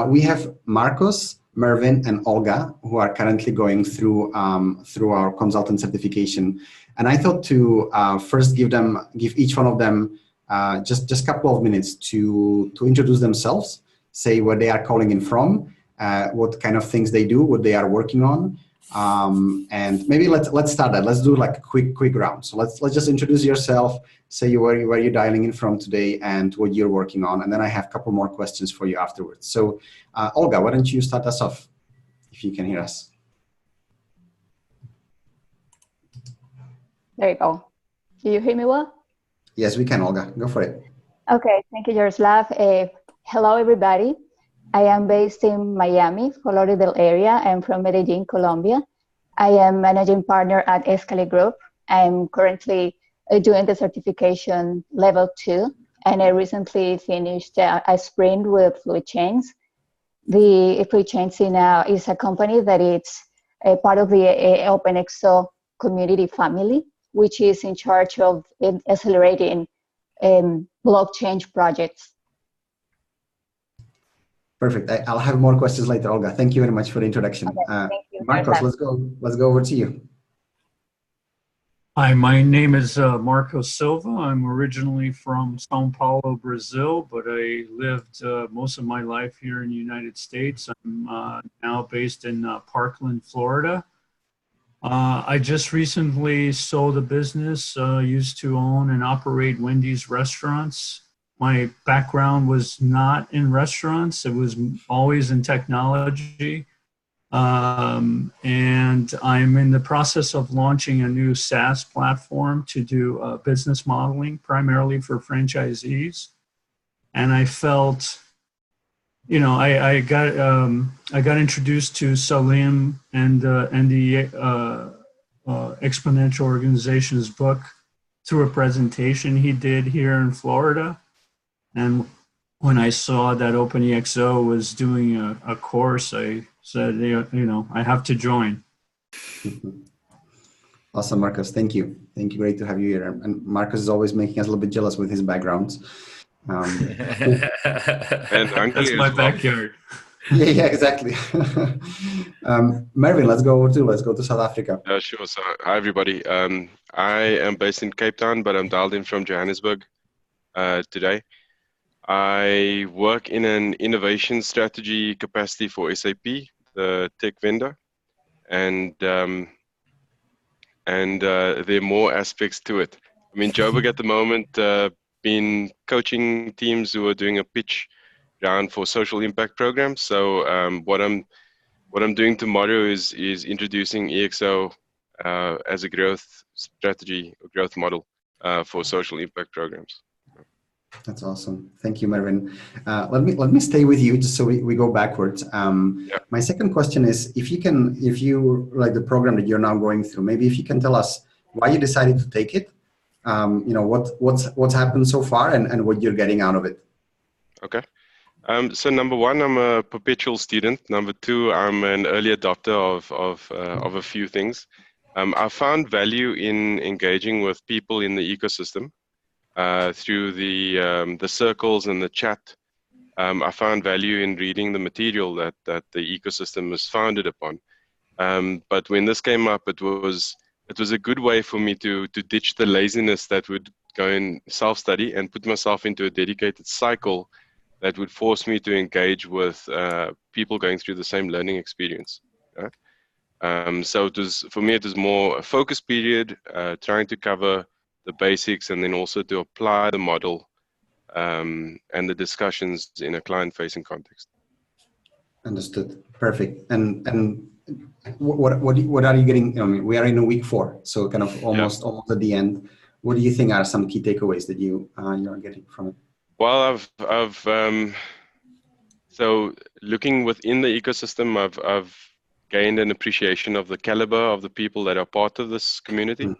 We have Marcos, Mervin, and Olga, who are currently going through our consultant certification. And I thought to first give each one of them just a couple of minutes to introduce themselves, say where they are calling in from, what kind of things they do, what they are working on. And maybe let's start that. Let's do like a quick round. So let's just introduce yourself, say where you're dialing in from today and what you're working on. And then I have a couple more questions for you afterwards. So Olga, why don't you start us off if you can hear us? There you go. Can you hear me well? Yes, we can, Olga. Go for it. Okay, thank you, Jaroslav. Hello, everybody. I am based in Miami, Fort Lauderdale area. I'm from Medellin, Colombia. I am managing partner at Escalate Group. I'm currently doing the certification level 2, and I recently finished a sprint with Fluid Chains. The Fluid Chains is a company that is a part of the OpenExO community family, which is in charge of accelerating blockchain projects. Perfect. I'll have more questions later, Olga. Thank you very much for the introduction. Okay, thank you. Marcos, let's go over to you. Hi, my name is Marcos Silva. I'm originally from São Paulo, Brazil, but I lived most of my life here in the United States. I'm now based in Parkland, Florida. I just recently sold a business, used to own and operate Wendy's restaurants. My background was not in restaurants. It was always in technology. And I'm in the process of launching a new SaaS platform to do business modeling, primarily for franchisees. And I felt, you know, I got introduced to Salim and the Exponential Organizations book through a presentation he did here in Florida. And when I saw that OpenExO was doing a course, I said, you know, I have to join. Awesome, Marcos. Thank you. Thank you. Great to have you here. And Marcos is always making us a little bit jealous with his backgrounds. And that's my backyard. Yeah, exactly. Mervin, let's go to South Africa. Sure. So, hi, everybody. I am based in Cape Town, but I'm dialed in from Johannesburg today. I work in an innovation strategy capacity for SAP, the tech vendor, and there are more aspects to it. I mean, Joburg at the moment been coaching teams who are doing a pitch round for social impact programs. So what I'm doing tomorrow is introducing ExO as a growth strategy, a growth model for social impact programs. That's awesome. Thank you, Mervin. Let me stay with you just so we go backwards. Yeah. My second question is, if you like the program that you're now going through, maybe if you can tell us why you decided to take it, you know, what's happened so far and what you're getting out of it. Okay. So number one, I'm a perpetual student. Number two, I'm an early adopter of a few things. I found value in engaging with people in the ecosystem. Through the circles and the chat, I found value in reading the material that the ecosystem is founded upon. But when this came up, it was a good way for me to ditch the laziness that would go in self-study and put myself into a dedicated cycle that would force me to engage with people going through the same learning experience. Right? So for me, it was more a focus period, trying to cover the basics, and then also to apply the model and the discussions in a client-facing context. Understood. Perfect. And what are you getting? I mean, we are in week 4, so kind of almost at the end. What do you think are some key takeaways that you are getting from it? Well, so looking within the ecosystem, I've gained an appreciation of the caliber of the people that are part of this community.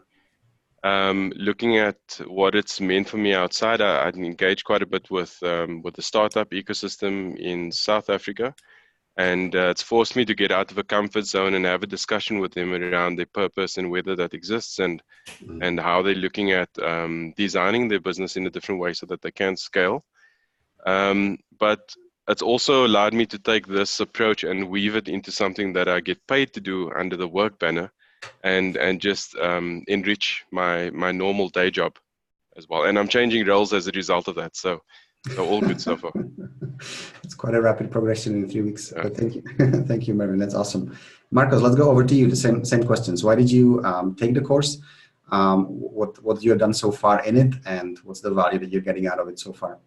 Looking at what it's meant for me outside, I engage quite a bit with the startup ecosystem in South Africa, and it's forced me to get out of a comfort zone and have a discussion with them around their purpose and whether that exists, and how they're looking at designing their business in a different way so that they can scale. But it's also allowed me to take this approach and weave it into something that I get paid to do under the work banner, and just enrich my normal day job as well. And I'm changing roles as a result of that. So all good so far. It's quite a rapid progression in 3 weeks. Yeah. But thank you, thank you, Marvin. That's awesome. Marcos, let's go over to you. The same questions. Why did you take the course? What you have done so far in it, and what's the value that you're getting out of it so far?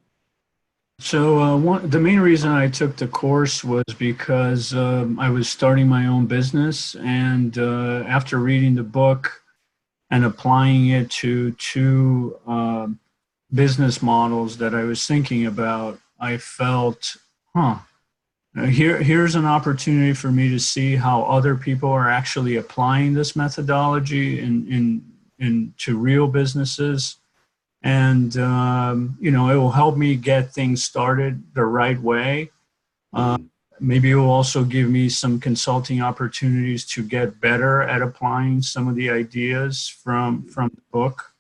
So the main reason I took the course was because I was starting my own business, and after reading the book and applying it to two business models that I was thinking about, I felt, here's an opportunity for me to see how other people are actually applying this methodology into real businesses. And, it will help me get things started the right way. Maybe it will also give me some consulting opportunities to get better at applying some of the ideas from the book.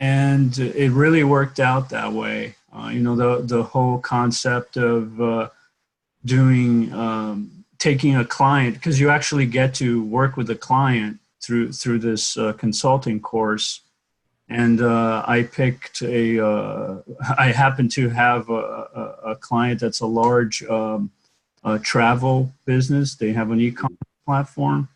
And it really worked out that way. The whole concept of taking a client, because you actually get to work with a client through this consulting course. And I picked I happen to have a client that's a large travel business. They have an e-commerce platform.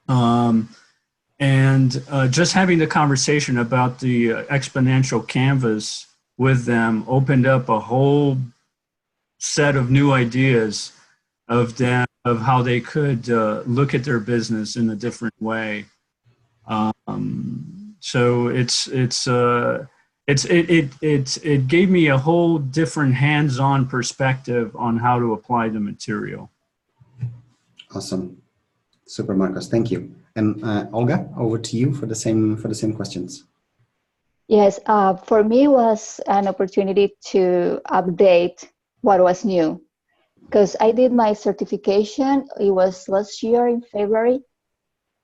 And just having the conversation about the exponential canvas with them opened up a whole set of new ideas of how they could look at their business in a different way. So it gave me a whole different hands-on perspective on how to apply the material. Awesome, super, Marcos. Thank you. And Olga, over to you for the same questions. Yes, for me it was an opportunity to update what was new, because I did my certification. It was last year in February.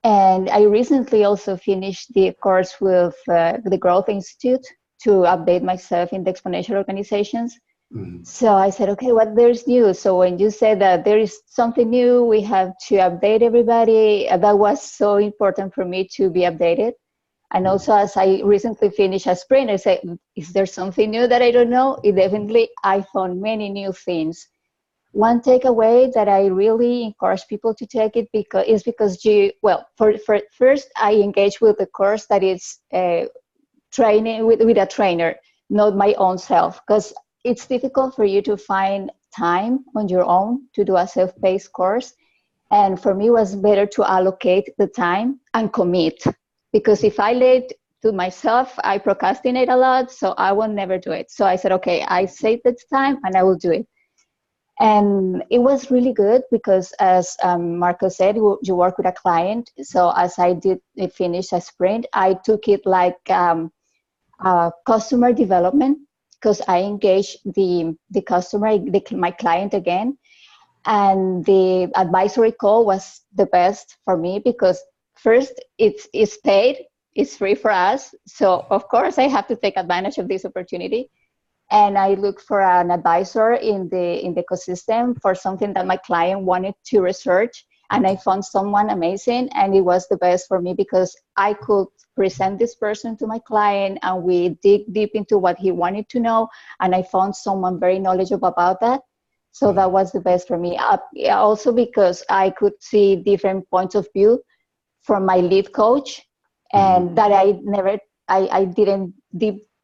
And I recently also finished the course with the Growth Institute to update myself in the exponential organizations. Mm-hmm. So I said, okay, what there's new? So when you said that there is something new, we have to update everybody, that was so important for me to be updated. And also, as I recently finished a sprint, I said, is there something new that I don't know? I found many new things. One takeaway that I really encourage people to take it because first I engage with the course that is training with a trainer, not my own self, because it's difficult for you to find time on your own to do a self-paced course. And for me, it was better to allocate the time and commit, because if I leave to myself, I procrastinate a lot, so I will never do it. So I said, okay, I save this time and I will do it. And it was really good because, as Marco said, you work with a client. So as I did finish a sprint, I took it like customer development, because I engaged the customer, my client again. And the advisory call was the best for me because first it's paid, it's free for us. So of course I have to take advantage of this opportunity. And I looked for an advisor in the ecosystem for something that my client wanted to research. And I found someone amazing, and it was the best for me because I could present this person to my client and we dig deep into what he wanted to know. And I found someone very knowledgeable about that. So that was the best for me. Also because I could see different points of view from my lead coach, and that I didn't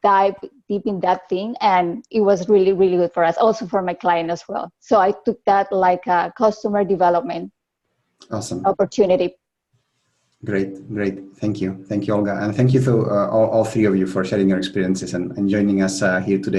dive deep in that thing, and it was really, really good for us, also for my client as well. So I took that like a customer development opportunity. Great. Thank you, Olga, and thank you to all three of you for sharing your experiences and joining us here today.